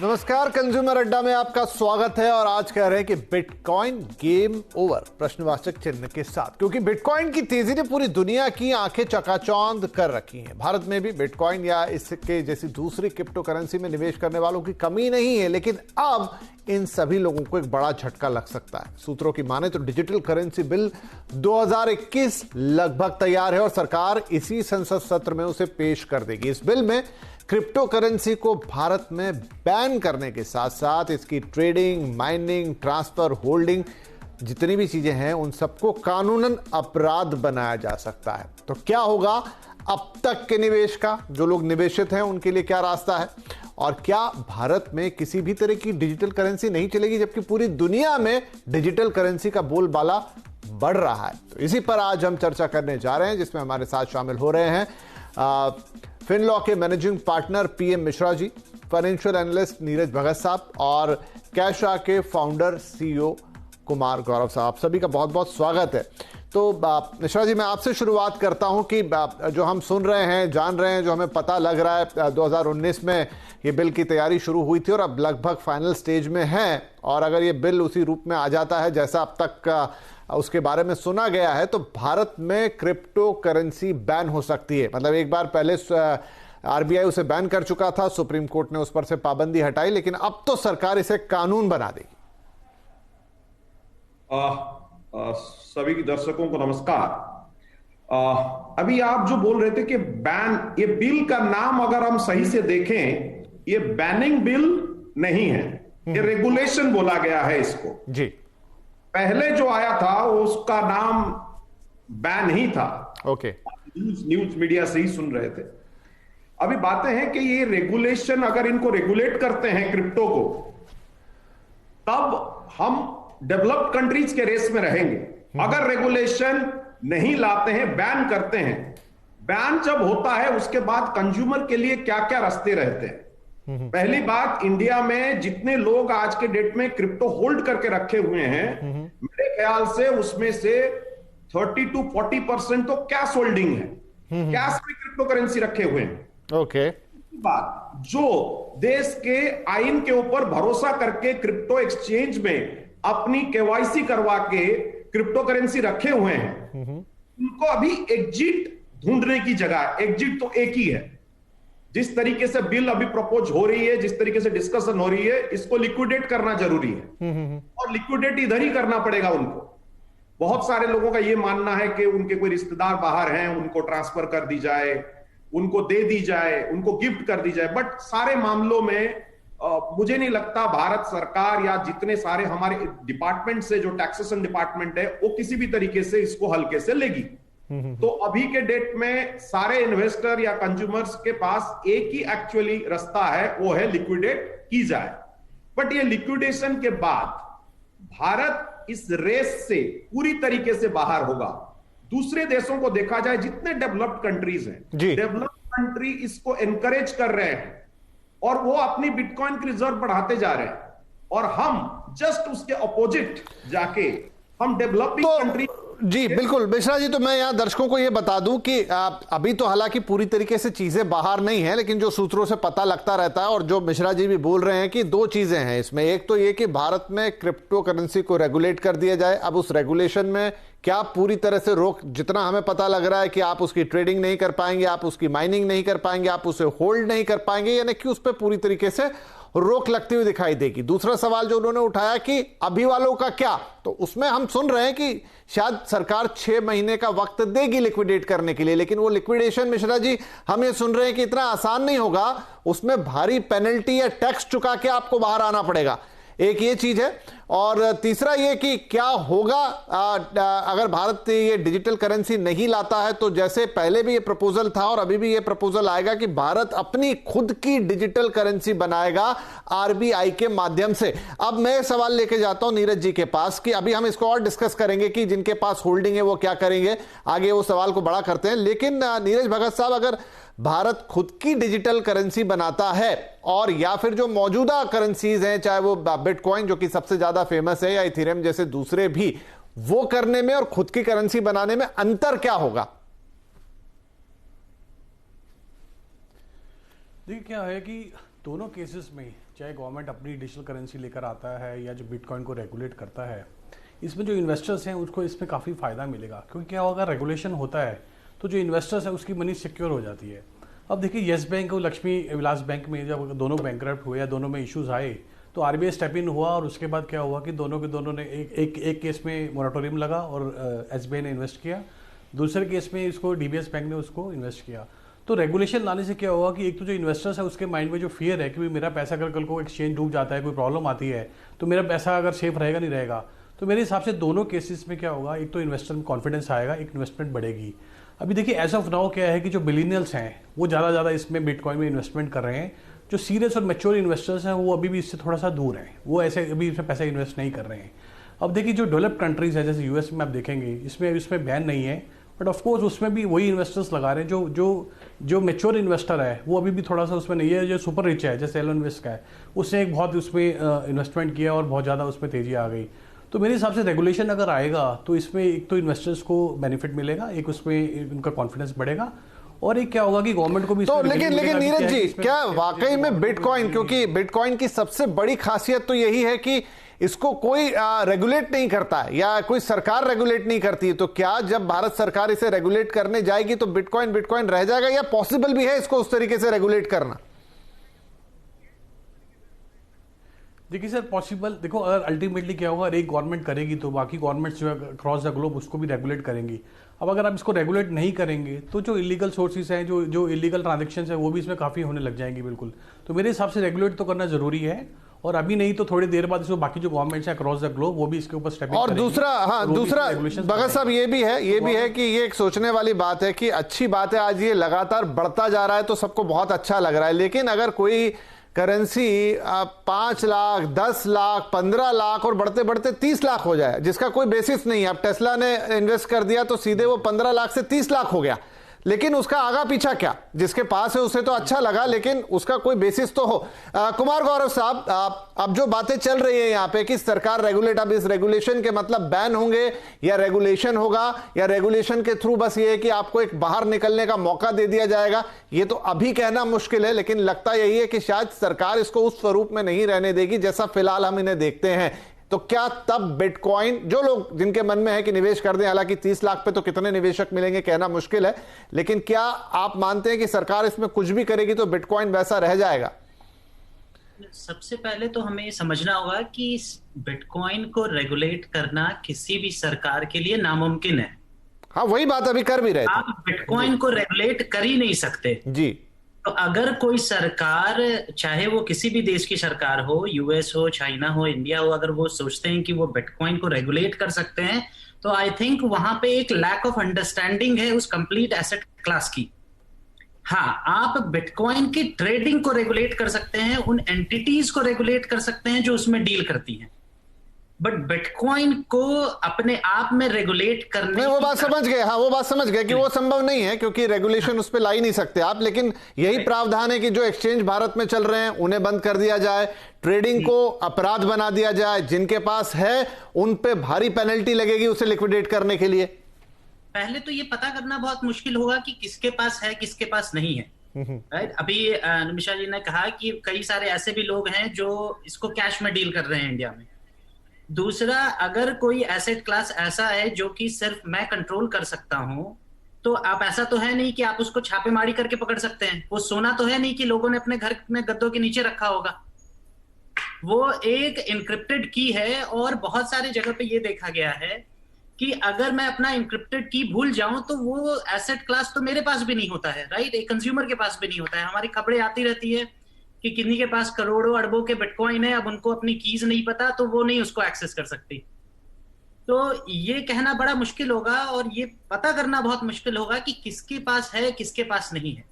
नमस्कार, कंज्यूमर अड्डा में आपका स्वागत है। और आज कह रहे हैं कि बिटकॉइन गेम ओवर, प्रश्नवाचक चिन्ह के साथ, क्योंकि बिटकॉइन की तेजी ने पूरी दुनिया की आंखें चकाचौंध कर रखी हैं। भारत में भी बिटकॉइन या इसके जैसी दूसरी क्रिप्टो करेंसी में निवेश करने वालों की कमी नहीं है, लेकिन अब इन सभी लोगों को एक बड़ा झटका लग सकता है। सूत्रों की माने तो डिजिटल करेंसी बिल 2021 लगभग तैयार है और सरकार इसी संसद सत्र में उसे पेश कर देगी। इस बिल में क्रिप्टो करेंसी को भारत में बैन करने के साथ साथ इसकी ट्रेडिंग, माइनिंग, ट्रांसफर, होल्डिंग, जितनी भी चीजें हैं उन सबको कानूनन अपराध बनाया जा सकता है। तो क्या होगा अब तक के निवेश का, जो लोग निवेशित हैं उनके लिए क्या रास्ता है, और क्या भारत में किसी भी तरह की डिजिटल करेंसी नहीं चलेगी जबकि पूरी दुनिया में डिजिटल करेंसी का बोलबाला बढ़ रहा है। तो इसी पर आज हम चर्चा करने जा रहे हैं, जिसमें हमारे साथ शामिल हो रहे हैं फिनलॉ के managing partner PM Mishra ji, financial analyst Neeraj भगत साहब और कैशा के फाउंडर सीईओ कुमार गौरव साहब। आप सभी का बहुत बहुत स्वागत है। तो मिश्रा जी, मैं आपसे शुरुआत करता हूं कि जो हम सुन रहे हैं, जान रहे हैं, जो हमें पता लग रहा है, 2019 में ये बिल की तैयारी शुरू हुई थी और अब लगभग फाइनल स्टेज में है, और अगर ये बिल उसी रूप में आ जाता है जैसा अब तक उसके बारे में सुना गया है, तो भारत में क्रिप्टो करेंसी बैन हो सकती है। मतलब एक बार पहले आरबीआई उसे बैन कर चुका था, सुप्रीम कोर्ट ने उस पर से पाबंदी हटाई, लेकिन अब तो सरकार इसे कानून बना देगी। सभी दर्शकों को नमस्कार। अभी आप जो बोल रहे थे कि बैन, ये बिल का नाम अगर हम सही से देखें, ये बैनिंग बिल नहीं है, ये रेगुलेशन बोला गया है इसको जी। पहले जो आया था उसका नाम बैन ही था। ओके, न्यूज मीडिया से ही सुन रहे थे। अभी बातें हैं कि ये रेगुलेशन, अगर इनको रेगुलेट करते हैं क्रिप्टो को, तब हम डेवलप्ड कंट्रीज के रेस में रहेंगे। अगर रेगुलेशन नहीं लाते हैं, बैन करते हैं, बैन जब होता है उसके बाद कंज्यूमर के लिए क्या क्या रास्ते रहते हैं। पहली बात, इंडिया में जितने लोग आज के डेट में क्रिप्टो होल्ड करके रखे हुए हैं, मेरे ख्याल से उसमें से 30 to 40% तो कैश होल्डिंग है, कैश में क्रिप्टो करेंसी रखे हुए हैं। ओके, बात, जो देश के आइन के ऊपर भरोसा करके क्रिप्टो एक्सचेंज में अपनी केवाईसी करवा के क्रिप्टो करेंसी रखे हुए हैं, उनको अभी एग्जिट ढूंढने की जगह, एग्जिट तो एक ही है। जिस तरीके से बिल अभी प्रपोज हो रही है, जिस तरीके से डिस्कशन हो रही है, इसको लिक्विडेट करना जरूरी है और लिक्विडेट इधर ही करना पड़ेगा उनको। बहुत सारे लोगों का यह मानना है कि उनके कोई रिश्तेदार बाहर हैं, उनको ट्रांसफर कर दी जाए, उनको दे दी जाए, उनको गिफ्ट कर दी जाए। बट सारे मामलों में मुझे नहीं लगता भारत सरकार या जितने सारे हमारे डिपार्टमेंट से, जो टैक्सेशन डिपार्टमेंट है, वो किसी भी तरीके से इसको हल्के से लेगी। तो अभी के डेट में सारे इन्वेस्टर या कंज्यूमर्स के पास एक ही एक्चुअली रास्ता है, वो है लिक्विडेट की जाए। बट ये लिक्विडेशन के बाद भारत इस रेस से पूरी तरीके से बाहर होगा। दूसरे देशों को देखा जाए, जितने डेवलप्ड कंट्रीज हैं, डेवलप्ड कंट्री इसको एनकरेज कर रहे हैं और वो अपनी बिटकॉइन की रिजर्व बढ़ाते जा रहे हैं, और हम जस्ट उसके अपोजिट जाके हम डेवलपिंग कंट्री। जी बिल्कुल मिश्रा जी, तो मैं यहाँ दर्शकों को ये बता दूं कि अभी तो हालांकि पूरी तरीके से चीजें बाहर नहीं है, लेकिन जो सूत्रों से पता लगता रहता है और जो मिश्रा जी भी बोल रहे हैं कि दो चीजें हैं इसमें। एक तो ये कि भारत में क्रिप्टो करेंसी को रेगुलेट कर दिया जाए। अब उस रेगुलेशन में क्या पूरी तरह से रोक, जितना हमें पता लग रहा है कि आप उसकी ट्रेडिंग नहीं कर पाएंगे, आप उसकी माइनिंग नहीं कर पाएंगे, आप उसे होल्ड नहीं कर पाएंगे, यानी कि उस पर पूरी तरीके से रोक लगती हुई दिखाई देगी। दूसरा सवाल जो उन्होंने उठाया कि अभी वालों का क्या, तो उसमें हम सुन रहे हैं कि शायद सरकार 6 महीने का वक्त देगी लिक्विडेट करने के लिए, लेकिन वो लिक्विडेशन मिश्रा जी हम ये सुन रहे हैं कि इतना आसान नहीं होगा, उसमें भारी पेनल्टी या टैक्स चुका के आपको बाहर आना पड़ेगा। एक ये चीज है, और तीसरा ये कि क्या होगा अगर भारत ये डिजिटल करेंसी नहीं लाता है। तो जैसे पहले भी ये प्रपोजल था और अभी भी ये प्रपोजल आएगा कि भारत अपनी खुद की डिजिटल करेंसी बनाएगा आरबीआई के माध्यम से। अब मैं सवाल लेके जाता हूं नीरज जी के पास कि अभी हम इसको और डिस्कस करेंगे कि जिनके पास होल्डिंग है वो क्या करेंगे, आगे वो सवाल को बड़ा करते हैं। लेकिन नीरज भगत साहब, अगर भारत खुद की डिजिटल करेंसी बनाता है और या फिर जो मौजूदा करेंसीज हैं, चाहे वो बिटकॉइन जो कि सबसे ज्यादा फेमस है या इथेरियम जैसे दूसरे भी, वो करने में और खुद की करेंसी बनाने में अंतर क्या होगा? देखिए क्या है कि दोनों केसेस में चाहे गवर्नमेंट अपनी डिजिटल करेंसी लेकर आता है या जो बिटकॉइन को रेगुलेट करता है, इसमें जो इन्वेस्टर्स हैं उसको इसमें काफ़ी फ़ायदा मिलेगा। क्योंकि क्या होगा, रेगुलेशन होता है तो जो इन्वेस्टर्स है उसकी मनी सिक्योर हो जाती है। अब देखिए येस बैंक और लक्ष्मी विलास बैंक में जब दोनों बैंकरप्ट हुए या दोनों में इश्यूज आए तो आरबीआई स्टेप इन हुआ और उसके बाद क्या हुआ कि दोनों के दोनों ने एक केस में मोरेटोरियम लगा और एसबीआई ने इन्वेस्ट किया, दूसरे केस में इसको डीबीएस बैंक ने उसको इन्वेस्ट किया। तो रेगुलेशन लाने से क्या होगा कि एक तो जो इन्वेस्टर्स है उसके माइंड में जो फियर है कि भाई मेरा पैसा अगर कल को एक्सचेंज डूब जाता है, कोई प्रॉब्लम आती है तो मेरा पैसा अगर सेफ रहेगा नहीं रहेगा। तो मेरे हिसाब से दोनों केसेस में क्या होगा, एक तो इन्वेस्टर में कॉन्फिडेंस आएगा, एक इन्वेस्टमेंट बढ़ेगी। अभी देखिए एज ऑफ नाउ क्या है कि जो बिलियनियर्स हैं वो ज़्यादा इसमें बिटकॉइन में इन्वेस्टमेंट कर रहे हैं। जो सीरियस और मैच्योर इन्वेस्टर्स हैं वो अभी भी इससे थोड़ा सा दूर हैं, वो ऐसे अभी इसमें पैसा इन्वेस्ट नहीं कर रहे हैं। अब देखिए जो डेवलप्ड कंट्रीज है जैसे यूएस में आप देखेंगे इसमें बैन नहीं है, बट ऑफ कोर्स उसमें भी वही इन्वेस्टर्स लगा रहे हैं जो मैच्योर इन्वेस्टर है वो अभी भी थोड़ा सा उसमें नहीं है। जो सुपर रिच है जैसे एलन मस्क है, उसने एक बहुत उसमें इन्वेस्टमेंट किया और बहुत ज़्यादा उसमें तेजी आ गई। तो मेरे हिसाब से रेगुलेशन अगर आएगा तो इसमें एक तो इन्वेस्टर्स को बेनिफिट मिलेगा, एक उसमें उनका कॉन्फिडेंस बढ़ेगा, और एक क्या होगा कि गवर्नमेंट को भी। तो लेकिन नीरज जी, क्या वाकई में बिटकॉइन, क्योंकि बिटकॉइन की सबसे बड़ी खासियत तो यही है कि इसको कोई रेगुलेट नहीं करता है या कोई सरकार रेगुलेट नहीं करती है, तो क्या जब भारत सरकार इसे रेगुलेट करने जाएगी तो बिटकॉइन रह जाएगा या पॉसिबल भी है इसको उस तरीके से रेगुलेट करना? देखिए सर, पॉसिबल देखो, अगर अल्टीमेटली क्या होगा, एक गवर्नमेंट करेगी तो बाकी गवर्नमेंट्स जो है अक्रॉस द ग्लोब उसको भी रेगुलेट करेंगी। अब अगर आप इसको रेगुलेट नहीं करेंगे तो जो इलीगल सोर्सेज हैं, जो इलीगल ट्रांजेक्शंस है वो भी इसमें काफ़ी होने लग जाएंगी। बिल्कुल, तो मेरे हिसाब से रेगुलेट तो करना जरूरी है, और अभी नहीं तो थोड़ी देर बाद इसको बाकी जो गवर्नमेंट्स हैं अक्रॉस द ग्लोब वो भी इसके ऊपर स्टेप इन और दूसरा भगत साहब ये भी है कि ये एक सोचने वाली बात है कि अच्छी बात है आज ये लगातार बढ़ता जा रहा है तो सबको बहुत अच्छा लग रहा है, लेकिन अगर कोई करेंसी 5 लाख 10 लाख 15 लाख और बढ़ते बढ़ते 30 लाख हो जाए जिसका कोई बेसिस नहीं है, अब टेस्ला ने इन्वेस्ट कर दिया तो सीधे वो 15 लाख से 30 लाख हो गया, लेकिन उसका आगा पीछा क्या, जिसके पास है उसे तो अच्छा लगा लेकिन उसका कोई बेसिस तो हो। कुमार गौरव साहब, अब जो बातें चल रही है यहाँ पे कि सरकार रेगुलेट, अब इस रेगुलेशन के मतलब बैन होंगे या रेगुलेशन होगा या रेगुलेशन के थ्रू बस ये है कि आपको एक बाहर निकलने का मौका दे दिया जाएगा, ये तो अभी कहना मुश्किल है, लेकिन लगता यही है कि शायद सरकार इसको उस स्वरूप में नहीं रहने देगी जैसा फिलहाल हम इन्हें देखते हैं। तो क्या तब बिटकॉइन, जो लोग जिनके मन में है कि निवेश कर दें, हालांकि 30 लाख पे तो कितने निवेशक मिलेंगे कहना मुश्किल है, लेकिन क्या आप मानते हैं कि सरकार इसमें कुछ भी करेगी तो बिटकॉइन वैसा रह जाएगा? सबसे पहले तो हमें समझना होगा कि बिटकॉइन को रेगुलेट करना किसी भी सरकार के लिए नामुमकिन है। हाँ, वही बात अभी कर भी रहे थे। आप बिटकॉइन को रेगुलेट कर ही नहीं सकते जी। तो अगर कोई सरकार, चाहे वो किसी भी देश की सरकार हो, यूएस हो, चाइना हो, इंडिया हो, अगर वो सोचते हैं कि वो बिटकॉइन को रेगुलेट कर सकते हैं तो आई थिंक वहां पे एक लैक ऑफ अंडरस्टैंडिंग है उस कंप्लीट एसेट क्लास की। हाँ, आप बिटकॉइन की ट्रेडिंग को रेगुलेट कर सकते हैं, उन एंटिटीज को रेगुलेट कर सकते हैं जो उसमें डील करती हैं, बट बिटकॉइन को अपने आप में रेगुलेट करने नहीं, वो बात समझ गए। हाँ, वो बात समझ गए कि वो संभव नहीं है क्योंकि रेगुलेशन उस पर ला ही नहीं सकते आप, लेकिन यही प्रावधान है कि जो एक्सचेंज भारत में चल रहे हैं उन्हें बंद कर दिया जाए, ट्रेडिंग को अपराध बना दिया जाए, जिनके पास है उन पे भारी पेनल्टी लगेगी उसे लिक्विडेट करने के लिए। पहले तो ये पता करना बहुत मुश्किल होगा कि किसके पास है किसके पास नहीं है, राइट। अभी निमिषा जी ने कहा कि कई सारे ऐसे भी लोग हैं जो इसको कैश में डील कर रहे हैं इंडिया में। दूसरा, अगर कोई एसेट क्लास ऐसा है जो कि सिर्फ मैं कंट्रोल कर सकता हूं, तो आप ऐसा तो है नहीं कि आप उसको छापेमारी करके पकड़ सकते हैं। वो सोना तो है नहीं कि लोगों ने अपने घर में गद्दों के नीचे रखा होगा। वो एक इनक्रिप्टेड की है, और बहुत सारी जगह पे ये देखा गया है कि अगर मैं अपना इनक्रिप्टेड की भूल जाऊं तो वो एसेट क्लास तो मेरे पास भी नहीं होता है, राइट। एक कंज्यूमर के पास भी नहीं होता है। हमारी खबरें आती रहती है कि किन्हीं के पास करोड़ों अरबों के बिटकॉइन है, अब उनको अपनी कीज नहीं पता तो वो नहीं उसको एक्सेस कर सकती। तो ये कहना बड़ा मुश्किल होगा और ये पता करना बहुत मुश्किल होगा कि किसके पास है किसके पास नहीं है।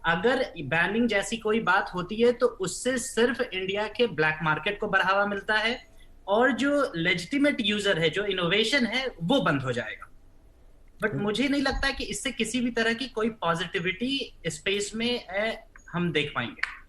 अगर बैनिंग जैसी कोई बात होती है तो उससे सिर्फ इंडिया के ब्लैक मार्केट को बढ़ावा मिलता है, और जो लेजिटिमेट यूजर है, जो इनोवेशन है, वो बंद हो जाएगा। बट मुझे नहीं लगता कि इससे किसी भी तरह की कोई पॉजिटिविटी स्पेस में हम देख पाएंगे।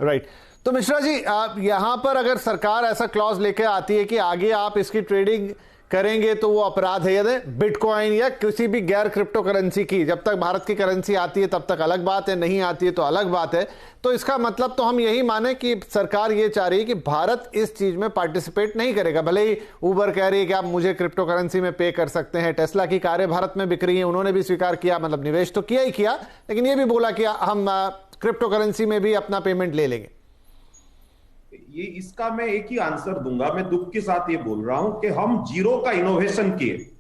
राइट। तो मिश्रा जी, आप यहां पर अगर सरकार ऐसा क्लॉज लेके आती है कि आगे आप इसकी ट्रेडिंग करेंगे तो वो अपराध है। यदि बिटकॉइन या किसी भी गैर क्रिप्टो करेंसी की, जब तक भारत की करेंसी आती है तब तक अलग बात है, नहीं आती है तो अलग बात है। तो इसका मतलब तो हम यही माने कि सरकार ये चाह रही है कि भारत इस चीज में पार्टिसिपेट नहीं करेगा। भले ही उबर कह रही है कि आप मुझे क्रिप्टो करेंसी में पे कर सकते हैं, टेस्ला की कारें भारत में बिक रही हैं, उन्होंने भी स्वीकार किया, मतलब निवेश तो किया ही किया, लेकिन ये भी बोला कि हम क्रिप्टो करेंसी में भी अपना पेमेंट ले लेंगे। ये इसका मैं एक ही आंसर दूंगा। मैं दुख के साथ ये बोल रहा हूं कि हम जीरो का इनोवेशन किए,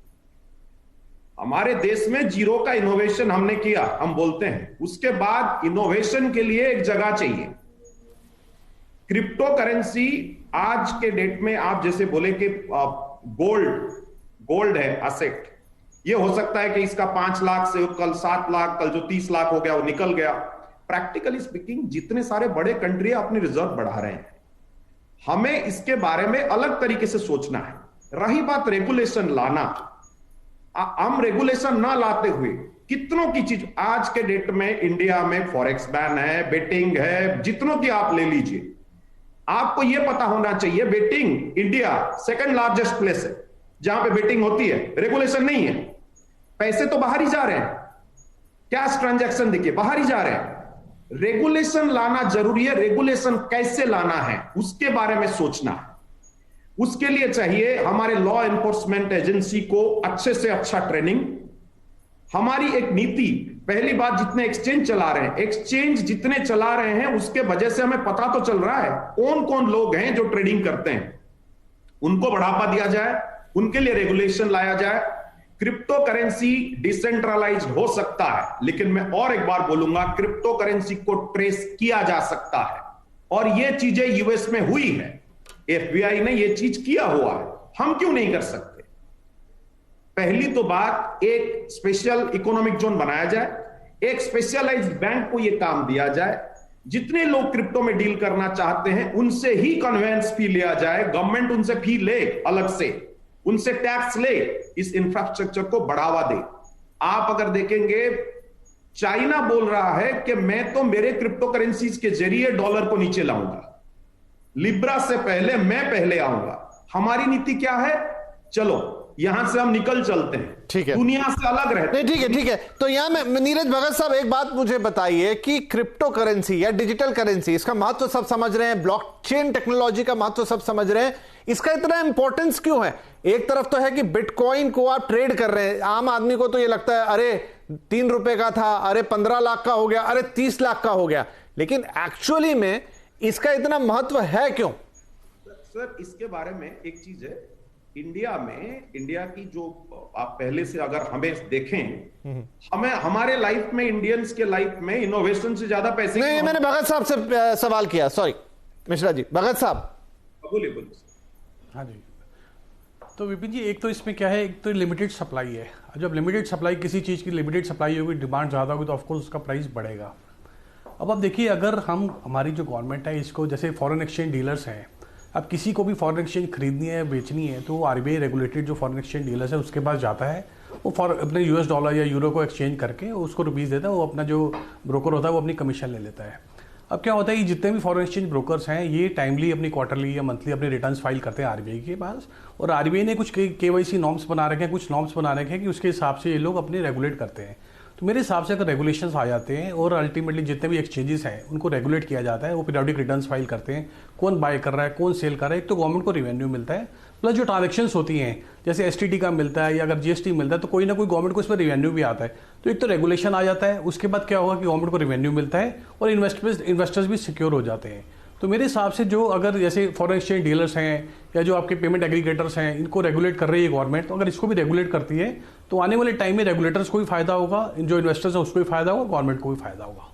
हमारे देश में जीरो का इनोवेशन हमने किया, हम बोलते हैं। उसके बाद इनोवेशन के लिए एक जगह चाहिए। क्रिप्टो करेंसी आज के डेट में आप जैसे बोले कि गोल्ड है असेट, ये हो सकता है कि इसका 5 लाख से कल 7 लाख, कल जो 30 लाख हो गया वो निकल गया। प्रैक्टिकली स्पीकिंग जितने सारे बड़े कंट्री अपने रिजर्व बढ़ा रहे हैं, हमें इसके बारे में अलग तरीके से सोचना है। रही बात रेगुलेशन लाना, हम रेगुलेशन ना लाते हुए कितनों की चीज आज के डेट में इंडिया में फॉरेक्स बैन है, बेटिंग है, जितनों की आप ले लीजिए। आपको यह पता होना चाहिए betting India second largest place है जहां पे बेटिंग होती है, रेगुलेशन नहीं है, पैसे तो बाहर ही जा रहे हैं, कैश ट्रांजैक्शन देखिए बाहर ही जा रहे हैं। रेगुलेशन लाना जरूरी है। रेगुलेशन कैसे लाना है उसके बारे में सोचना है। उसके लिए चाहिए हमारे लॉ एनफोर्समेंट एजेंसी को अच्छे से अच्छा ट्रेनिंग, हमारी एक नीति। पहली बात, जितने एक्सचेंज चला रहे हैं, एक्सचेंज जितने चला रहे हैं उसके वजह से हमें पता तो चल रहा है कौन कौन लोग हैं जो ट्रेडिंग करते हैं, उनको बढ़ावा दिया जाए, उनके लिए रेगुलेशन लाया जाए। क्रिप्टो करेंसी डिसेंट्रलाइज्ड हो सकता है, लेकिन मैं और एक बार बोलूंगा, क्रिप्टो करेंसी को ट्रेस किया जा सकता है और ये चीजें यूएस में हुई है, एफबीआई ने ये चीज किया हुआ है, हम क्यों नहीं कर सकते? पहली तो बात, एक स्पेशल इकोनॉमिक जोन बनाया जाए, एक स्पेशलाइज्ड बैंक को यह काम दिया जाए, जितने लोग क्रिप्टो में डील करना चाहते हैं उनसे ही कन्वेंस फी लिया जाए, गवर्नमेंट उनसे फी ले, अलग से उनसे टैक्स ले, इस इंफ्रास्ट्रक्चर को बढ़ावा दे। आप अगर देखेंगे, चाइना बोल रहा है कि मैं तो मेरे क्रिप्टो करेंसीज के जरिए डॉलर को नीचे लाऊंगा, लिब्रा से पहले मैं पहले आऊंगा। हमारी नीति क्या है? चलो यहां से हम निकल चलते हैं, ठीक है, दुनिया से अलग रहते हैं। ठीक है, ठीक है। तो यहां में नीरज भगत साहब एक बात मुझे बताइए कि क्रिप्टो करेंसी या डिजिटल करेंसी, इसका महत्व सब समझ रहे हैं, ब्लॉकचेन टेक्नोलॉजी का महत्व सब समझ रहे हैं, इसका इतना इंपॉर्टेंस क्यों है? एक तरफ तो है कि बिटकॉइन को आप ट्रेड कर रहे हैं, आम आदमी को तो ये लगता है अरे 3 रुपए का था, अरे 15 लाख का हो गया, अरे 30 लाख का हो गया, लेकिन एक्चुअली में इसका इतना महत्व है क्यों? सर इसके बारे में एक चीज है, इंडिया में, इंडिया की जो आप पहले से अगर हमें देखें, हमें हमारे लाइफ में, इंडियंस के लाइफ में इनोवेशन से ज्यादा पैसे नहीं, मैंने भगत साहब से सवाल किया, सॉरी मिश्रा जी। भगत साहब बोलिए। हाँ जी, तो विपिन जी, एक तो इसमें क्या है, एक तो लिमिटेड सप्लाई है। जब लिमिटेड सप्लाई, किसी चीज़ की लिमिटेड सप्लाई होगी, डिमांड ज़्यादा होगी, तो ऑफकोर्स उसका प्राइस बढ़ेगा। अब आप देखिए, अगर हमारी जो गवर्नमेंट है इसको, जैसे फॉरेन एक्सचेंज डीलर्स हैं, अब किसी को भी फॉरेन एक्सचेंज खरीदनी है, बेचनी है, तो आरबीआई रेगुलेटेड जो फॉरेन एक्सचेंज डीलर्स है उसके पास जाता है, वो अपने यूएस डॉलर या यूरो को एक्सचेंज करके उसको रुपीज़ देता है, वो अपना जो ब्रोकर होता है वो अपनी कमीशन ले लेता है। अब क्या होता है, ये जितने भी फॉरेन एक्सचेंज ब्रोकर्स हैं ये टाइमली अपनी क्वार्टरली या मंथली अपने रिटर्न्स फाइल करते हैं आरबीआई के पास, और आरबीआई ने कुछ केवाईसी नॉर्म्स बना रखे हैं, कुछ नॉर्म्स बना रखे हैं कि उसके हिसाब से ये लोग अपने रेगुलेट करते हैं। तो मेरे हिसाब से अगर रेगुलेशंस आ जाते हैं और अल्टीमेटली जितने भी एक्सचेंजेस हैं उनको रेगुलेट किया जाता है, वो पीरियोडिक रिटर्न्स फाइल करते हैं, कौन बाय कर रहा है, कौन सेल कर रहा है, एक तो गवर्नमेंट को रेवेन्यू मिलता है, प्लस जो ट्रांजेक्शंस होती हैं जैसे एसटीटी का मिलता है या अगर जीएसटी मिलता है तो कोई ना कोई गवर्नमेंट को इसमें रेवेन्यू भी आता है। तो एक तो रेगुलेशन आ जाता है, उसके बाद क्या होगा कि गवर्नमेंट को रेवेन्यू मिलता है और इन्वेस्टर्स भी सिक्योर हो जाते हैं। तो मेरे हिसाब से जो अगर जैसे फॉरेन एक्सचेंज डीलर्स हैं या जो आपके पेमेंट एग्रीगेटर्स हैं, इनको रेगुलेट कर रही है गवर्नमेंट, तो अगर इसको भी रेगुलेट करती है तो आने वाले टाइम में रेगुलेटर्स को भी फायदा होगा, जो इन्वेस्टर्स हैं उसको भी फायदा होगा, गवर्नमेंट को भी फायदा होगा।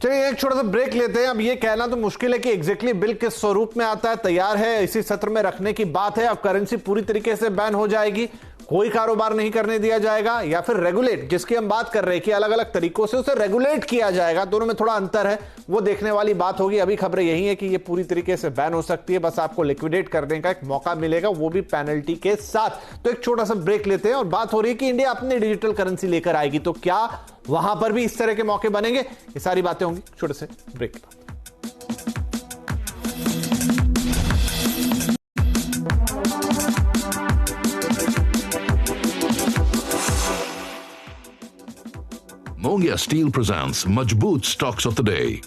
चलिए एक छोटा सा ब्रेक लेते हैं। अब ये कहना तो मुश्किल है कि एग्जैक्टली बिल किस स्वरूप में आता है, तैयार है, इसी सत्र में रखने की बात है। अब करेंसी पूरी तरीके से बैन हो जाएगी, कोई कारोबार नहीं करने दिया जाएगा, या फिर रेगुलेट, जिसकी हम बात कर रहे हैं कि अलग अलग तरीकों से उसे रेगुलेट किया जाएगा, दोनों में थोड़ा अंतर है, वो देखने वाली बात होगी। अभी खबरें यही है कि ये पूरी तरीके से बैन हो सकती है, बस आपको लिक्विडेट करने का एक मौका मिलेगा, वो भी पेनल्टी के साथ। तो एक छोटा सा ब्रेक लेते हैं और बात हो रही है कि इंडिया अपनी डिजिटल करेंसी लेकर आएगी, तो क्या वहां पर भी इस तरह के मौके बनेंगे? ये सारी बातें होंगी छोटे से ब्रेक के बाद। Yongya Steel presents Majboot Stocks of the Day.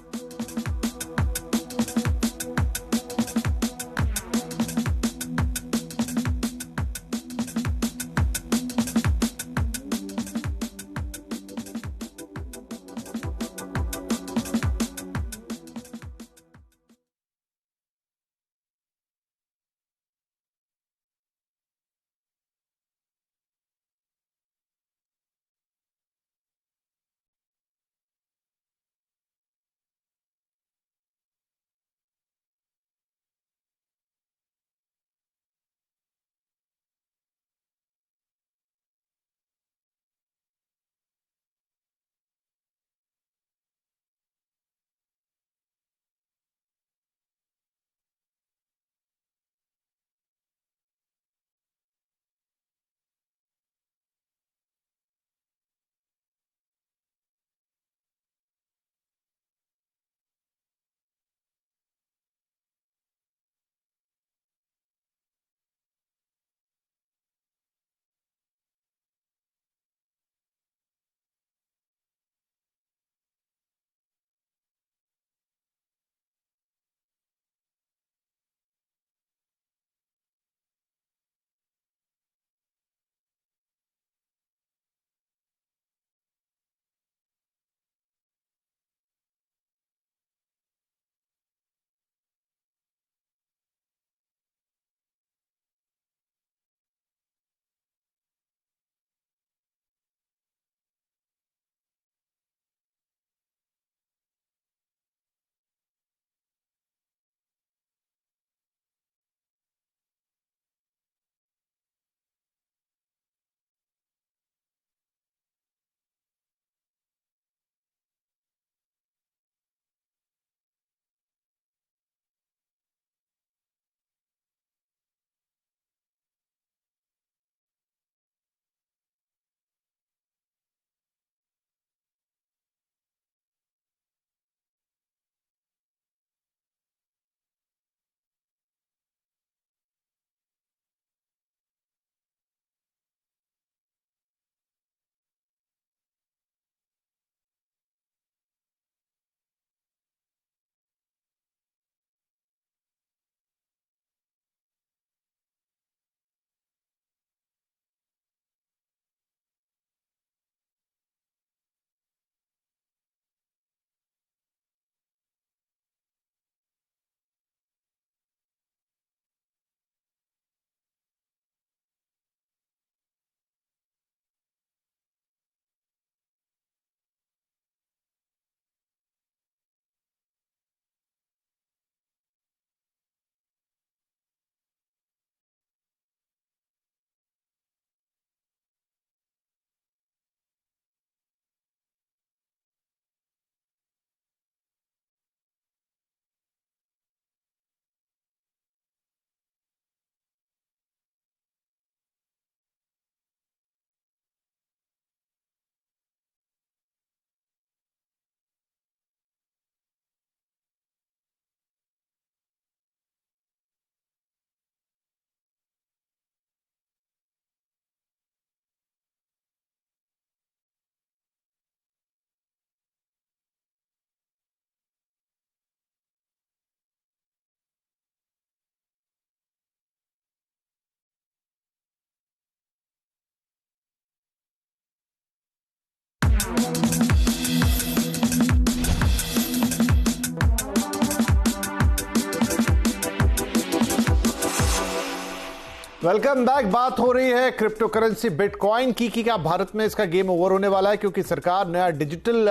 Welcome back. बात हो रही है क्रिप्टो करेंसी बिटकॉइन की कि क्या भारत में इसका गेम ओवर होने वाला है, क्योंकि सरकार नया डिजिटल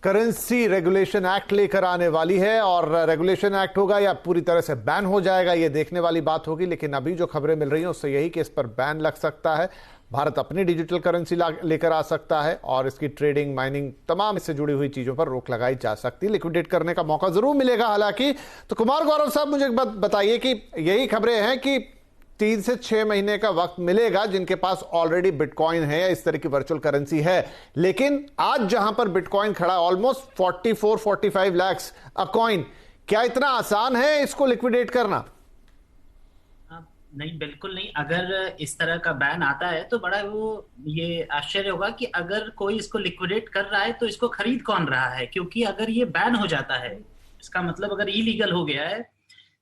करेंसी रेगुलेशन एक्ट लेकर आने वाली है और रेगुलेशन एक्ट होगा या पूरी तरह से बैन हो जाएगा, ये देखने वाली बात होगी। लेकिन अभी जो खबरें मिल रही हैं उससे यही कि इस पर बैन लग सकता है, भारत अपनी डिजिटल करेंसी लेकर आ सकता है और इसकी ट्रेडिंग, माइनिंग, तमाम इससे जुड़ी हुई चीजों पर रोक लगाई जा सकती है। लिक्विडेट करने का मौका जरूर मिलेगा हालांकि। तो कुमार गौरव साहब, मुझे एक बात बताइए कि यही खबरें हैं कि 3 से 6 महीने का वक्त मिलेगा जिनके पास ऑलरेडी बिटकॉइन है या इस तरह की वर्चुअल करेंसी है, लेकिन आज जहां पर बिटकॉइन खड़ा है ऑलमोस्ट 44-45 लाख अ कॉइन, क्या इतना आसान है इसको लिक्विडेट करना? नहीं, बिल्कुल नहीं। अगर इस तरह का बैन आता है तो बड़ा ये आश्चर्य होगा कि अगर कोई इसको लिक्विडेट कर रहा है तो इसको खरीद कौन रहा है, क्योंकि अगर ये बैन हो जाता है, इसका मतलब अगर इलीगल हो गया है,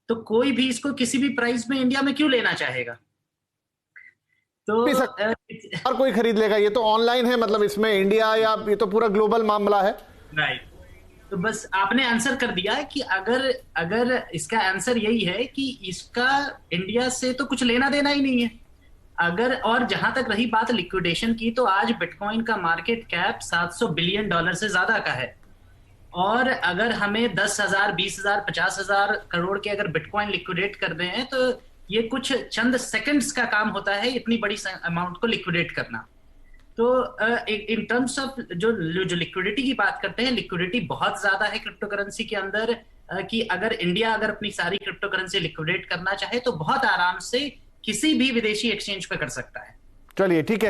तो कोई भी इसको किसी भी प्राइस में इंडिया में क्यों लेना चाहेगा? तो और कोई खरीद लेगा। ये तो ऑनलाइन है, मतलब इसमें इंडिया या ये तो पूरा ग्लोबल मामला है। राइट। तो बस आपने आंसर कर दिया कि अगर इसका आंसर यही है कि इसका इंडिया से तो कुछ लेना देना ही नहीं है। अगर, और जहां तक रही बात लिक्विडेशन की, तो आज बिटकॉइन का मार्केट कैप $700 बिलियन से ज्यादा का है। और अगर हमें 10,000, 20,000, 50,000 करोड़ के अगर बिटकॉइन लिक्विडेट कर रहे हैं तो ये कुछ चंद सेकंड्स का काम होता है इतनी बड़ी अमाउंट को लिक्विडेट करना। तो इन टर्म्स ऑफ जो लिक्विडिटी की बात करते हैं, लिक्विडिटी बहुत ज्यादा है क्रिप्टो करेंसी के अंदर, कि अगर इंडिया अगर अपनी सारी क्रिप्टो करेंसी लिक्विडेट करना चाहे तो बहुत आराम से किसी भी विदेशी एक्सचेंज पे कर सकता है। चलिए ठीक है।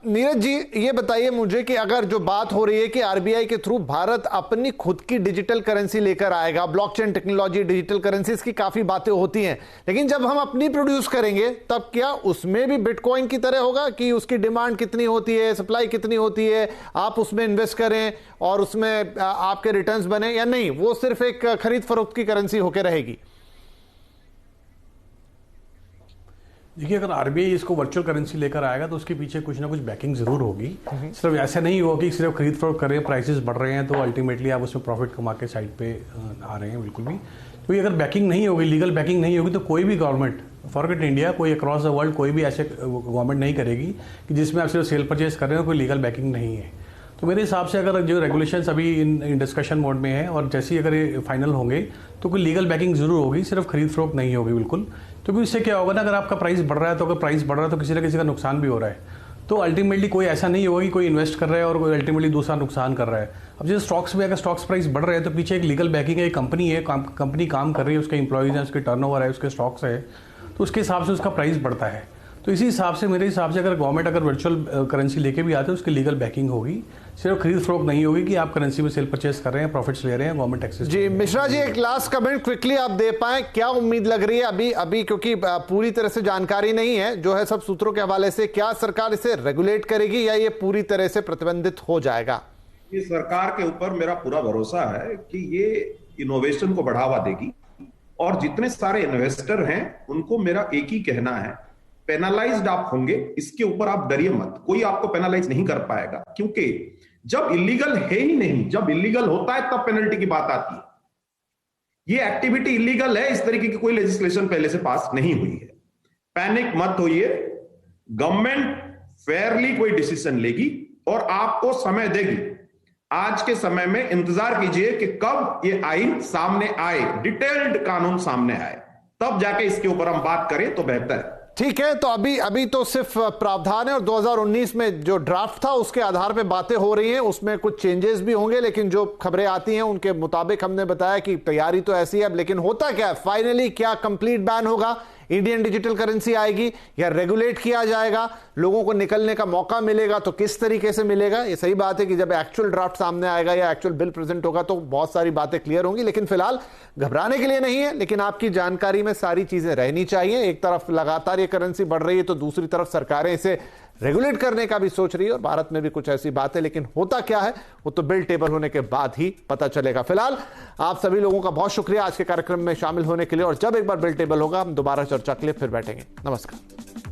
नीरज जी, ये बताइए मुझे कि अगर जो बात हो रही है कि आरबीआई के थ्रू भारत अपनी खुद की डिजिटल करेंसी लेकर आएगा, ब्लॉकचेन टेक्नोलॉजी, डिजिटल करेंसी, इसकी काफी बातें होती हैं, लेकिन जब हम अपनी प्रोड्यूस करेंगे तब क्या उसमें भी बिटकॉइन की तरह होगा कि उसकी डिमांड कितनी होती है, सप्लाई कितनी होती है, आप उसमें इन्वेस्ट करें और उसमें आपके रिटर्न्स बने, या नहीं वो सिर्फ एक खरीद फरोख्त की करेंसी होकर रहेगी? देखिए, अगर आरबीआई इसको वर्चुअल करेंसी लेकर आएगा तो उसके पीछे कुछ ना कुछ बैकिंग जरूर होगी। सिर्फ ऐसा नहीं होगा कि सिर्फ खरीद फरोख्त कर रहे हैं, प्राइसेस बढ़ रहे हैं तो अल्टीमेटली आप उसमें प्रॉफिट कमा के साइड पे आ रहे हैं, बिल्कुल भी। क्योंकि अगर बैकिंग नहीं होगी, लीगल बैकिंग नहीं होगी, तो कोई भी गवर्नमेंट, फॉरगेट इंडिया, कोई अक्रॉस द वर्ल्ड कोई भी ऐसे गवर्नमेंट नहीं करेगी कि जिसमें आप सिर्फ सेल परचेज कर रहे हो, कोई लीगल बैकिंग नहीं है। तो मेरे हिसाब से अगर जो रेगुलेशंस अभी इन डिस्कशन मोड में है और जैसे ही अगर ये फाइनल होंगे तो कोई लीगल बैकिंग जरूर होगी, सिर्फ खरीद फरोख्त नहीं होगी, बिल्कुल। तो इससे क्या होगा ना, अगर आपका प्राइस बढ़ रहा है तो अगर प्राइस बढ़ रहा है तो किसी ना किसी का नुकसान भी हो रहा है। तो अल्टीमेटली कोई ऐसा नहीं होगा कि कोई इन्वेस्ट कर रहा है और कोई अल्टीमेटली दूसरा नुकसान कर रहा है। अब जैसे स्टॉक्स में अगर स्टॉक्स प्राइस बढ़ रहे हैं तो पीछे एक लीगल बैकिंग है, एक कंपनी है, कंपनी काम कर रही है, उसके एम्प्लॉयज हैं, उसके टर्नओवर है, उसके स्टॉक्स है, तो उसके हिसाब से उसका प्राइस बढ़ता है। तो इसी हिसाब से मेरे हिसाब से अगर गवर्नमेंट अगर वर्चुअल करेंसी लेके भी आते हैं उसकी लीगल बैकिंग होगी, सिर्फ खरीद फरोख्त नहीं होगी कि आप करेंसी में सेल परचेज कर रहे हैं, प्रॉफिट्स ले रहे हैं, गवर्नमेंट टैक्सेस। जी मिश्रा जी, एक लास्ट कमेंट क्विकली आप दे पाएं, क्या उम्मीद लग रही है अभी क्योंकि पूरी तरह से जानकारी नहीं है, जो है सब सूत्रों के हवाले से, क्या सरकार इसे रेगुलेट करेगी या ये पूरी तरह से प्रतिबंधित हो जाएगा? ये सरकार के ऊपर मेरा पूरा भरोसा है कि ये इनोवेशन को बढ़ावा देगी और जितने सारे इन्वेस्टर हैं उनको मेरा एक ही कहना है, पेनलाइज्ड आप होंगे, इसके ऊपर आप डरिए मत, कोई आपको पेनलाइज नहीं कर पाएगा, क्योंकि जब इलीगल है ही नहीं, जब इलीगल होता है तब पेनल्टी की बात आती है। ये एक्टिविटी इलीगल है, इस तरीके की कोई लेजिस्लेशन पहले से पास नहीं हुई है। पैनिक मत होइए, गवर्नमेंट फेयरली कोई डिसीजन लेगी और आपको समय देगी। आज के समय में इंतजार कीजिए कि कब ये आइन सामने आए, डिटेल्ड कानून सामने आए, तब जाके इसके ऊपर हम बात करें तो बेहतर है। ठीक है, तो अभी तो सिर्फ प्रावधान है और 2019 में जो ड्राफ्ट था उसके आधार पे बातें हो रही हैं, उसमें कुछ चेंजेस भी होंगे, लेकिन जो खबरें आती हैं उनके मुताबिक हमने बताया कि तैयारी तो ऐसी है। लेकिन होता क्या है फाइनली, क्या कंप्लीट बैन होगा, इंडियन डिजिटल करेंसी आएगी या रेगुलेट किया जाएगा, लोगों को निकलने का मौका मिलेगा तो किस तरीके से मिलेगा? ये सही बात है कि जब एक्चुअल ड्राफ्ट सामने आएगा या एक्चुअल बिल प्रेजेंट होगा तो बहुत सारी बातें क्लियर होंगी, लेकिन फिलहाल घबराने के लिए नहीं है, लेकिन आपकी जानकारी में सारी चीजें रहनी चाहिए। एक तरफ लगातार ये करेंसी बढ़ रही है तो दूसरी तरफ सरकारें इसे रेगुलेट करने का भी सोच रही है और भारत में भी कुछ ऐसी बात है, लेकिन होता क्या है वो तो बिल टेबल होने के बाद ही पता चलेगा। फिलहाल आप सभी लोगों का बहुत शुक्रिया आज के कार्यक्रम में शामिल होने के लिए, और जब एक बार बिल टेबल होगा हम दोबारा चर्चा के लिए फिर बैठेंगे। नमस्कार।